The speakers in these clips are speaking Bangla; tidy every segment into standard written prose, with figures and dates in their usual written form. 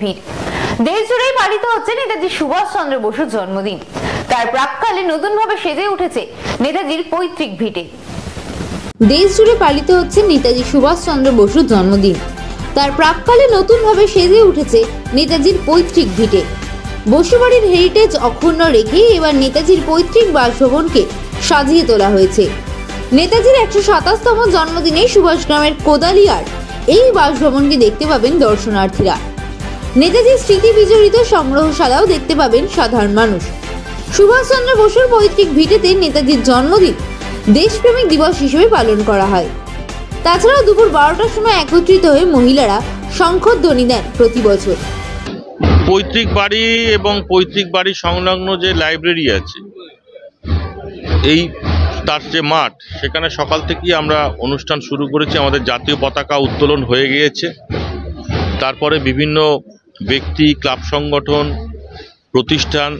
ভিড়। দেশ জুড়েই পালিত হচ্ছে নেতাজি সুভাষচন্দ্র বসুর জন্মদিন। তার প্রাক্কালে নতুনভাবে সেজে উঠেছে নেতাজির পৈতৃক ভিটে। দেশ জুড়ে পালিত হচ্ছে নেতাজি সুভাষচন্দ্র বসুর জন্মদিন। তার প্রাক্কালে নতুনভাবে সেজে উঠেছে নেতাজির পৈতৃক ভিটে। বসুবাড়ির হেরিটেজ অক্ষুণ্ণ রেখে এবার নেতাজির পৈতৃক বাসভবনকে সাজিয়ে তোলা হয়েছে। নেতাজির 127তম জন্মদিনে সুভাষগ্রামের কোদালিয়ার এই বাসভবনকে দেখতে পাবেন দর্শনার্থীরা। নেতাজির স্মৃতি বিজড়িত সংগ্রহশালাও দেখতে পাবেন সাধারণ মানুষ। সুভাষচন্দ্র বসুর পৈতৃক ভিটেতে নেতাজির জন্মদিন দেশপ্রেমিক দিবস হিসেবে পালন করা হয়। তাছাড়াও দুপুর 12টার সময় একত্রিত হয়ে মহিলারা শঙ্খধ্বনি দেন প্রতি বছর। পৈতৃক বাড়ি এবং পৈতৃক বাড়ি সংলগ্ন যে লাইব্রেরি আছে, এই তার যে মাঠ, সেখানে সকাল থেকেই আমরা অনুষ্ঠান শুরু করেছি। আমাদের জাতীয় পতাকা উত্তোলন হয়ে গিয়েছে। তারপরে বিভিন্ন ব্যক্তি, ক্লাব সংগঠন, প্রতিষ্ঠান,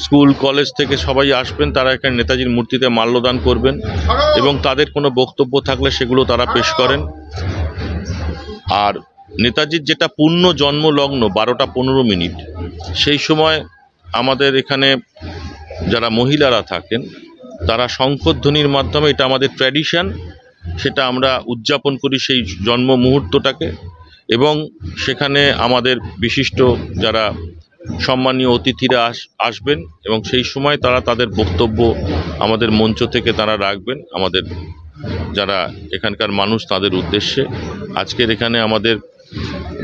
স্কুল কলেজ থেকে সবাই আসবেন। তারা এখানে নেতাজির মূর্তিতে মাল্যদান করবেন এবং তাদের কোনো বক্তব্য থাকলে সেগুলো তারা পেশ করেন। আর নেতাজির যেটা পূর্ণ জন্মলগ্ন 12টা 15 মিনিট, সেই সময় আমাদের এখানে যারা মহিলারা থাকেন তারা শঙ্খধ্বনির মাধ্যমে, এটা আমাদের ট্র্যাডিশন, সেটা আমরা উদযাপন করি সেই জন্ম মুহূর্তটাকে। এবং সেখানে আমাদের বিশিষ্ট যারা সম্মানীয় অতিথিরা আসবেন এবং সেই সময় তারা তাদের বক্তব্য আমাদের মঞ্চ থেকে তারা রাখবেন, আমাদের যারা এখানকার মানুষ তাদের উদ্দেশ্যে। আজকের এখানে আমাদের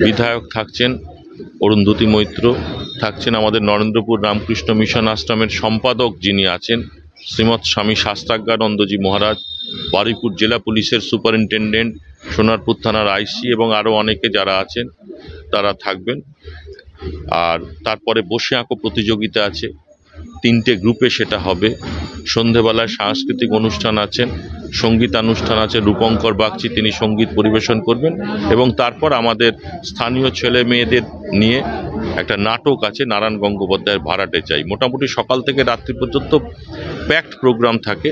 বিধায়ক থাকছেন অরুন্ধতী মৈত্র, থাকছেন আমাদের নরেন্দ্রপুর রামকৃষ্ণ মিশন আশ্রমের সম্পাদক যিনি আছেন শ্রীমৎ স্বামী শাস্ত্রাজ্ঞানন্দজি মহারাজ, বারুইপুর জেলা পুলিশের সুপারিনটেন্ডেন্ট, সোনারপুর থানার আইসি এবং আরও অনেকে যারা আছেন তারা থাকবেন। আর তারপরে বসে আঁকো প্রতিযোগিতা আছে, 3টে গ্রুপে সেটা হবে। সন্ধেবেলায় সাংস্কৃতিক অনুষ্ঠান আছেন, সঙ্গীতানুষ্ঠান আছে। রূপঙ্কর বাগচি তিনি সঙ্গীত পরিবেশন করবেন এবং তারপর আমাদের স্থানীয় ছেলে মেয়েদের নিয়ে একটা নাটক আছে, নারায়ণ গঙ্গোপাধ্যায়ের ভাড়াটে চাই। মোটামুটি সকাল থেকে রাত্রি পর্যন্ত প্যাকড প্রোগ্রাম থাকে।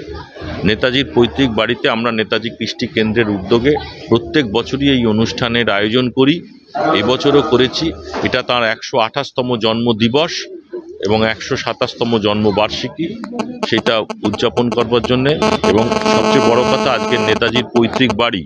নেতাজির পৈতৃক বাড়িতে আমরা নেতাজি কৃষ্টি কেন্দ্রের উদ্যোগে প্রত্যেক বছরই এই অনুষ্ঠানের আয়োজন করি। এবছরও করেছি। এটা তার 128তম জন্মদিবস এবং 127তম জন্মবার্ষিকী, সেটা উদযাপন করবার জন্যে। এবং সবচেয়ে বড় কথা, আজকের নেতাজির পৈতৃক বাড়ি।